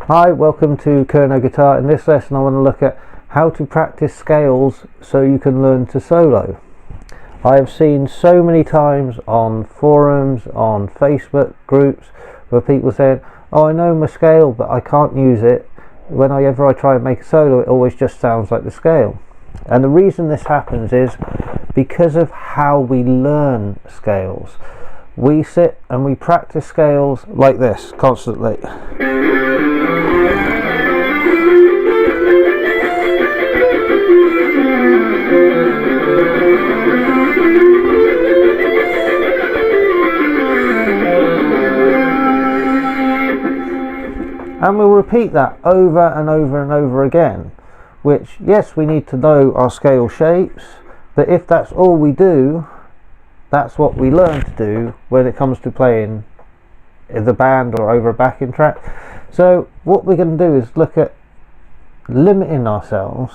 Hi, welcome to Kernow Guitar. In this lesson I want to look at how to practice scales so you can learn to solo. I have seen so many times on forums, on Facebook groups, where people saying, oh, I know my scale but I can't use it. Whenever I try and make a solo, it always just sounds like the scale. And the reason this happens is because of how we learn scales. We sit and we practice scales like this constantly. And we'll repeat that over and over and over again, which, yes, we need to know our scale shapes, but if that's all we do, that's what we learn to do when it comes to playing in the band or over a backing track. So what we're going to do is look at limiting ourselves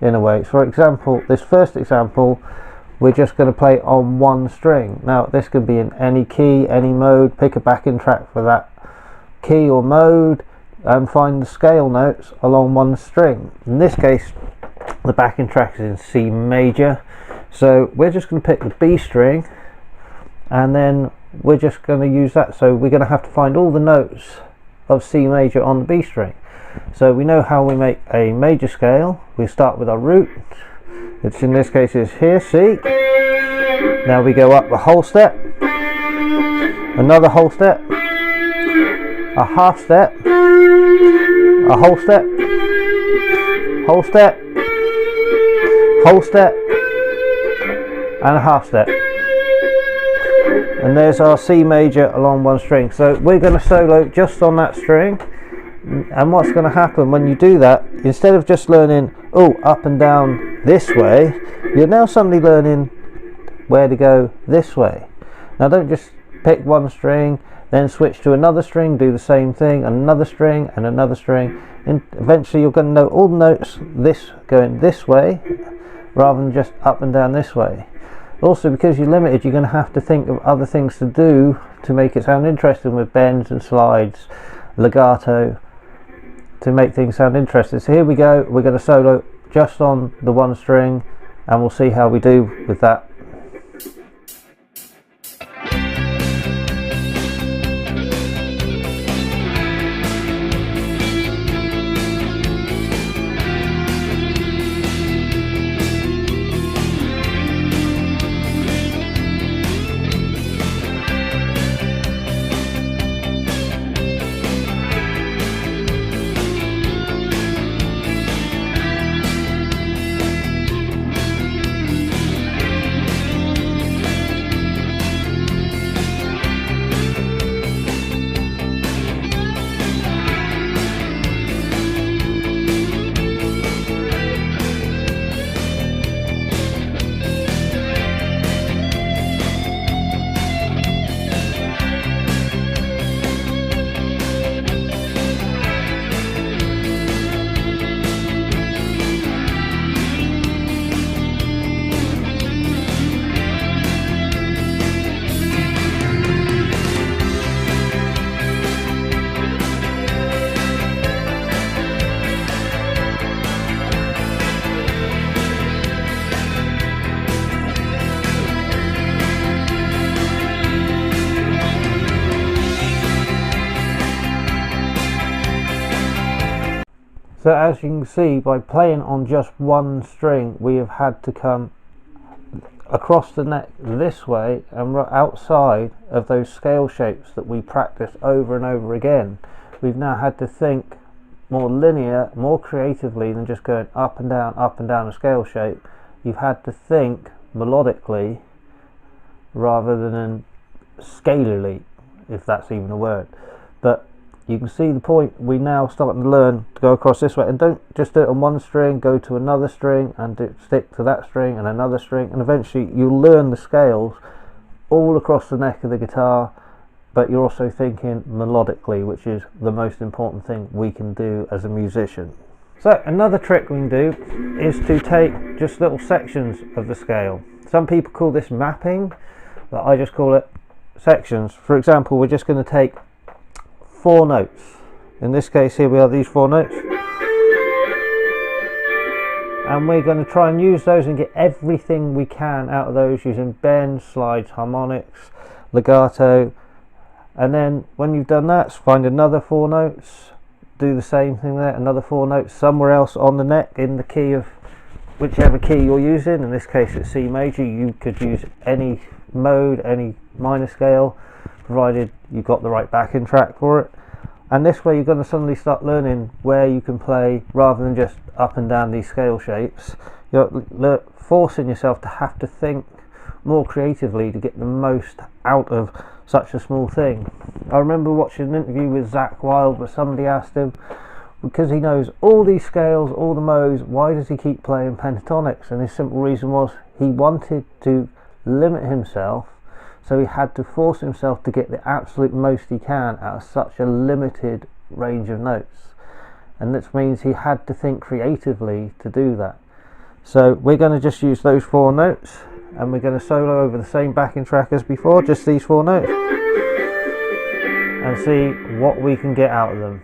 in a way. For example, this first example, we're just going to play on one string. Now this can be in any key, any mode. Pick a backing track for that key or mode and find the scale notes along one string. In this case, the backing track is in C major, so we're just going to pick the B string and then we're just going to use that. So we're going to have to find all the notes of C major on the B string. So we know how we make a major scale. We start with our root, which in this case is here, C. Now we go up a whole step, another whole step, a half step, a whole step, whole step, whole step, and a half step. And there's our C major along one string. So we're going to solo just on that string. And what's going to happen when you do that, instead of just learning, oh, up and down this way, you're now suddenly learning where to go this way. Now don't just pick one string, then switch to another string, do the same thing, another string and another string, and eventually you're going to know all the notes going this way rather than just up and down this way. Also, because you're limited, you're going to have to think of other things to do to make it sound interesting, with bends and slides, legato, to make things sound interesting. So here we go, we're going to solo just on the one string and we'll see how we do with that. So as you can see, by playing on just one string, we have had to come across the neck this way and outside of those scale shapes that we practiced over and over again. We've now had to think more linear, more creatively than just going up and down a scale shape. You've had to think melodically rather than scalily, if that's even a word. But you can see the point. We now starting to learn to go across this way, and don't just do it on one string, go to another string and stick to that string and another string, and eventually you'll learn the scales all across the neck of the guitar, but you're also thinking melodically, which is the most important thing we can do as a musician. So another trick we can do is to take just little sections of the scale. Some people call this mapping, but I just call it sections. For example, we're just going to take 4 notes In this case here we have these 4 notes, and we're going to try and use those and get everything we can out of those using bends, slides, harmonics, legato. And then when you've done that, find another 4 notes, do the same thing there, another 4 notes somewhere else on the neck in the key of whichever key you're using. In this case it's C major. You could use any mode, any minor scale, provided you've got the right backing track for it. And this way you're going to suddenly start learning where you can play rather than just up and down these scale shapes. You're forcing yourself to have to think more creatively to get the most out of such a small thing. I remember watching an interview with Zach Wilde where somebody asked him, because he knows all these scales, all the modes, why does he keep playing pentatonics? And his simple reason was he wanted to limit himself, so he had to force himself to get the absolute most he can out of such a limited range of notes. And this means he had to think creatively to do that. So we're going to just use those 4 notes, and we're going to solo over the same backing track as before, just these 4 notes, and see what we can get out of them.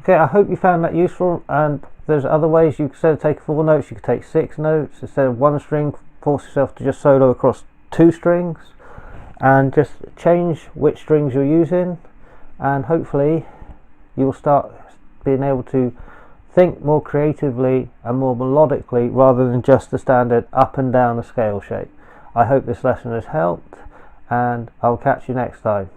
Okay, I hope you found that useful, and there's other ways. You instead of taking 4 notes, you could take 6 notes. Instead of 1 string, force yourself to just solo across 2 strings, and just change which strings you're using, and hopefully you will start being able to think more creatively and more melodically rather than just the standard up and down a scale shape. I hope this lesson has helped, and I'll catch you next time.